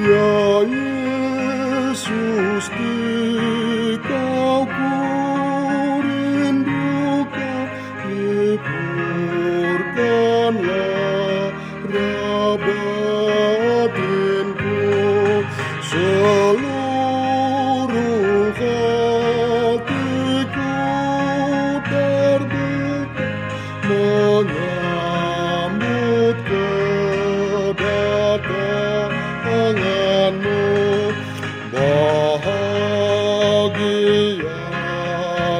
Ya Yesus, Dikau ku rindukan, hiburkanlah batinku. Seluruh hatiku terbuka menyambut kedatanganmu. Bahagia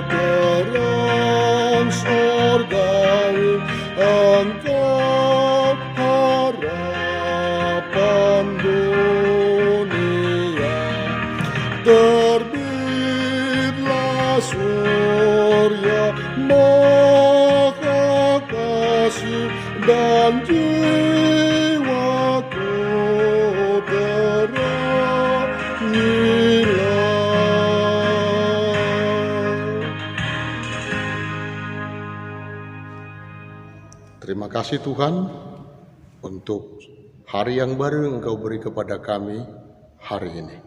terang surgawi, Engkau harapan dunia. Terbitlah surya Maha Kasih, dan jiwaku terangilah. Terima kasih Tuhan untuk hari yang baru yang Engkau beri kepada kami hari ini.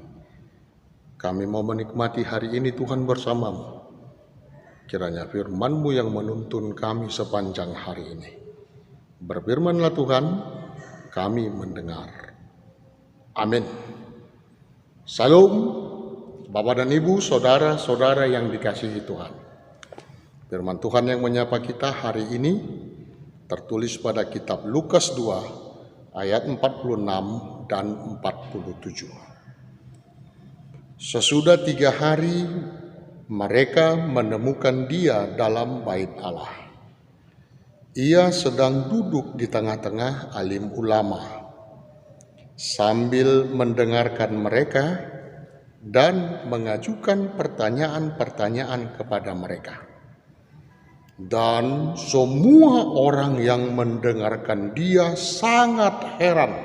Kami mau menikmati hari ini Tuhan bersamamu. Kiranya firman-Mu yang menuntun kami sepanjang hari ini. Berfirman-Lah Tuhan, kami mendengar. Amin. Salam, Bapak dan Ibu, saudara-saudara yang dikasihi Tuhan. Firman Tuhan yang menyapa kita hari ini tertulis pada kitab Lukas 2 ayat 46 dan 47. Sesudah 3 hari mereka menemukan Dia dalam bait Allah. Ia sedang duduk di tengah-tengah alim ulama sambil mendengarkan mereka dan mengajukan pertanyaan-pertanyaan kepada mereka. Dan semua orang yang mendengarkan Dia sangat heran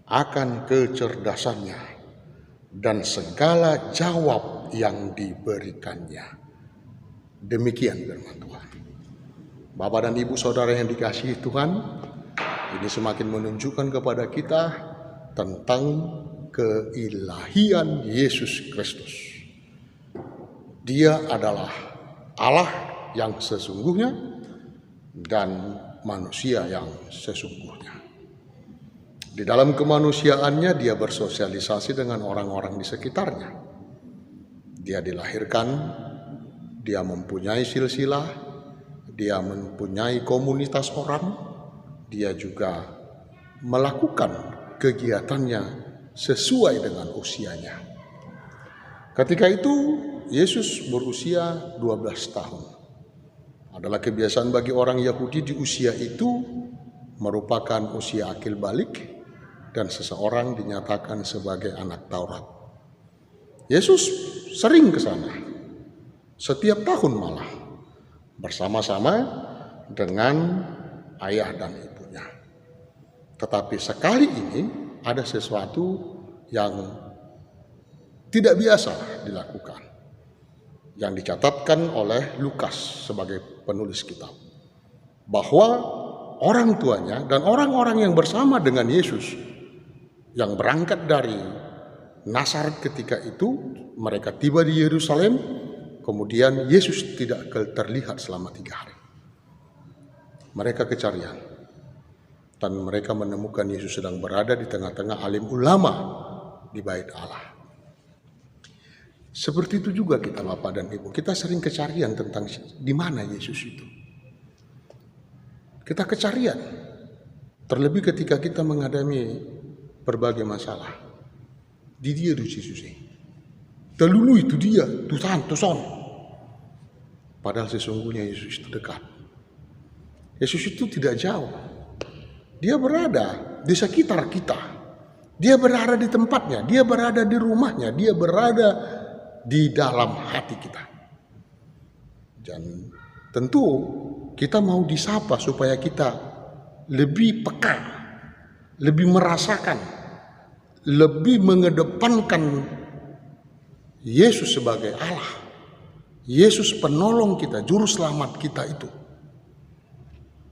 akan kecerdasannya dan segala jawab yang diberikannya. Demikian firman Tuhan. Bapak dan Ibu saudara yang dikasihi Tuhan, ini semakin menunjukkan kepada kita tentang keilahian Yesus Kristus. Dia adalah Allah yang sesungguhnya dan manusia yang sesungguhnya. Di dalam kemanusiaannya Dia bersosialisasi dengan orang-orang di sekitarnya. Dia dilahirkan, Dia mempunyai silsilah, Dia mempunyai komunitas orang, Dia juga melakukan kegiatannya sesuai dengan usianya. Ketika itu Yesus berusia 12 tahun. Adalah kebiasaan bagi orang Yahudi di usia itu merupakan usia akil balik dan seseorang dinyatakan sebagai anak Taurat. Yesus sering ke sana, setiap tahun malah, bersama-sama dengan ayah dan ibunya. Tetapi sekali ini ada sesuatu yang tidak biasa dilakukan, yang dicatatkan oleh Lukas sebagai penulis kitab, bahwa orang tuanya dan orang-orang yang bersama dengan Yesus yang berangkat dari Nazaret ketika itu, mereka tiba di Yerusalem, kemudian Yesus tidak terlihat selama 3 hari. Mereka kecarian, dan mereka menemukan Yesus sedang berada di tengah-tengah alim ulama di bait Allah. Seperti itu juga kita Bapak dan Ibu, kita sering kecarian tentang di mana Yesus itu. Kita kecarian, terlebih ketika kita menghadapi berbagai masalah. Di Dia Yesus ini. Telulu itu Dia, Tuhan. Padahal sesungguhnya Yesus itu dekat. Yesus itu tidak jauh. Dia berada di sekitar kita. Dia berada di tempatnya, Dia berada di rumahnya, Dia berada di dalam hati kita. Dan tentu kita mau disapa supaya kita lebih peka, lebih merasakan, lebih mengedepankan Yesus sebagai Allah, Yesus penolong kita, juru selamat kita itu.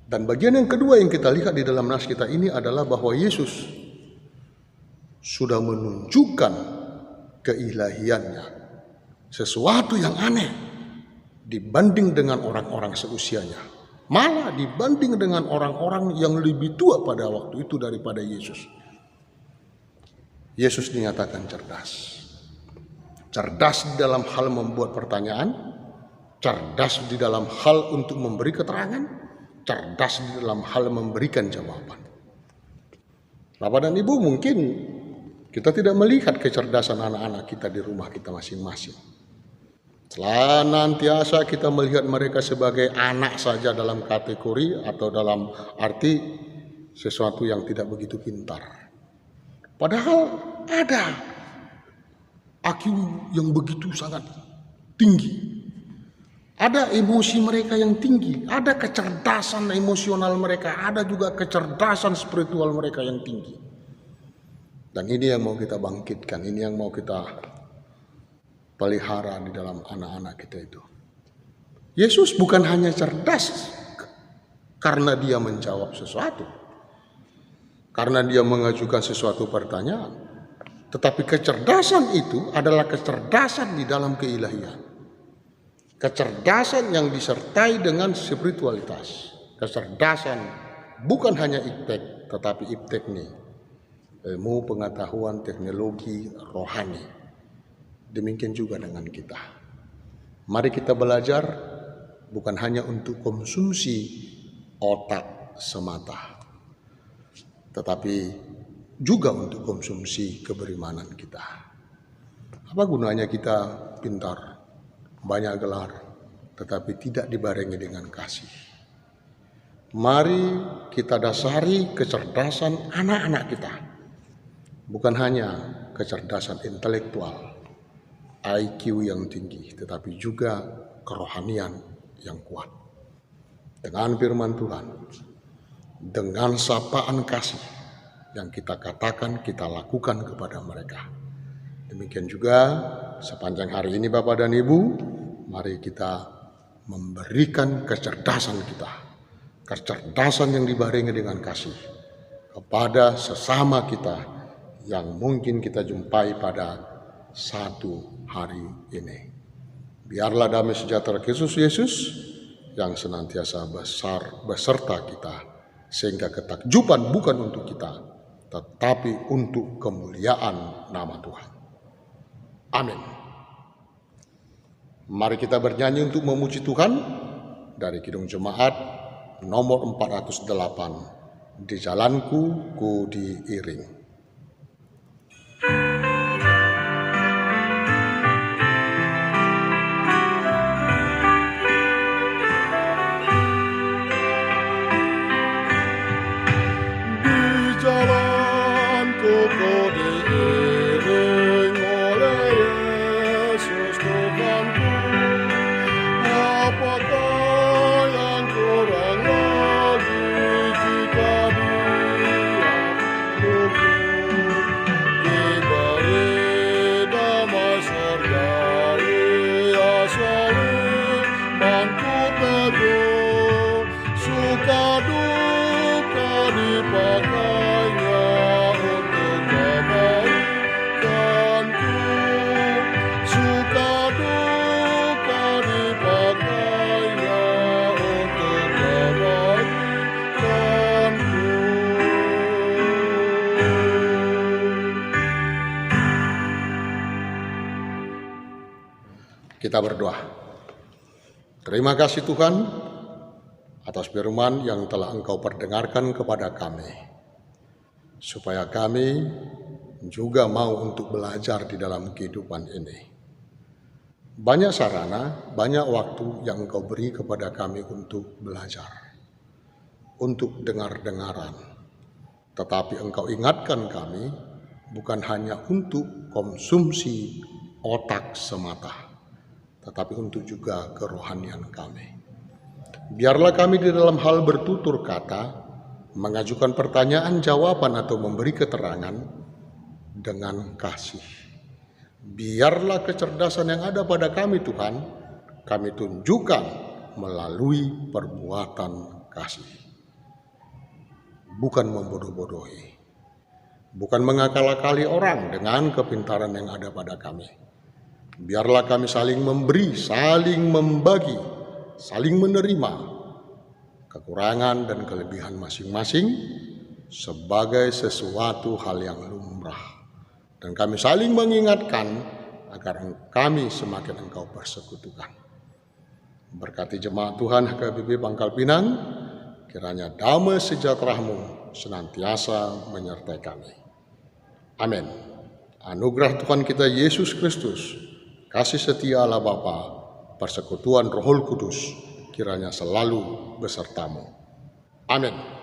Dan bagian yang kedua yang kita lihat di dalam nas kita ini adalah bahwa Yesus sudah menunjukkan keilahiannya, sesuatu yang aneh dibanding dengan orang-orang seusianya, malah dibanding dengan orang-orang yang lebih tua pada waktu itu daripada Yesus. Yesus dinyatakan cerdas. Cerdas di dalam hal membuat pertanyaan, cerdas di dalam hal untuk memberi keterangan, cerdas di dalam hal memberikan jawaban. Bapak dan Ibu, mungkin kita tidak melihat kecerdasan anak-anak kita di rumah kita masing-masing. Senantiasa kita melihat mereka sebagai anak saja dalam kategori atau dalam arti sesuatu yang tidak begitu pintar. Padahal ada IQ yang begitu sangat tinggi. Ada emosi mereka yang tinggi, ada kecerdasan emosional mereka, ada juga kecerdasan spiritual mereka yang tinggi. Dan ini yang mau kita bangkitkan, ini yang mau kita pelihara di dalam anak-anak kita itu. Yesus bukan hanya cerdas karena dia menjawab sesuatu, karena dia mengajukan sesuatu pertanyaan, tetapi kecerdasan itu adalah kecerdasan di dalam keilahian. Kecerdasan yang disertai dengan spiritualitas. Kecerdasan bukan hanya iptek, tetapi iptekni, ilmu pengetahuan teknologi rohani. Demikian juga dengan kita. Mari kita belajar bukan hanya untuk konsumsi otak semata, tetapi juga untuk konsumsi keberimanan kita. Apa gunanya kita pintar, banyak gelar, tetapi tidak dibarengi dengan kasih? Mari kita dasari kecerdasan anak-anak kita, bukan hanya kecerdasan intelektual, IQ yang tinggi, tetapi juga kerohanian yang kuat. Dengan firman Tuhan, dengan sapaan kasih yang kita katakan, kita lakukan kepada mereka. Demikian juga sepanjang hari ini Bapak dan Ibu, mari kita memberikan kecerdasan kita, kecerdasan yang dibarengi dengan kasih kepada sesama kita yang mungkin kita jumpai pada satu hari ini. Biarlah damai sejahtera Kristus Yesus yang senantiasa beserta kita, sehingga ketakjuban bukan untuk kita, tetapi untuk kemuliaan nama Tuhan. Amin. Mari kita bernyanyi untuk memuji Tuhan dari Kidung Jemaat nomor 408, Di Jalanku Ku Diiring. Kita berdoa. Terima kasih Tuhan atas firman yang telah Engkau perdengarkan kepada kami, supaya kami juga mau untuk belajar di dalam kehidupan ini. Banyak sarana, banyak waktu yang Engkau beri kepada kami untuk belajar, untuk dengar-dengaran. Tetapi Engkau ingatkan kami bukan hanya untuk konsumsi otak semata, tetapi untuk juga kerohanian kami. Biarlah kami di dalam hal bertutur kata, mengajukan pertanyaan jawaban atau memberi keterangan dengan kasih. Biarlah kecerdasan yang ada pada kami Tuhan, kami tunjukkan melalui perbuatan kasih. Bukan membodoh-bodohi, bukan mengakal-akali orang dengan kepintaran yang ada pada kami. Biarlah kami saling memberi, saling membagi, saling menerima kekurangan dan kelebihan masing-masing sebagai sesuatu hal yang lumrah. Dan kami saling mengingatkan agar kami semakin Engkau persekutukan. Berkati jemaat Tuhan HKBP Pangkal Pinang, kiranya damai sejahtera-Mu senantiasa menyertai kami. Amin. Anugerah Tuhan kita Yesus Kristus, kasih setia Allah Bapa, persekutuan Roh Kudus, kiranya selalu besertamu. Amin.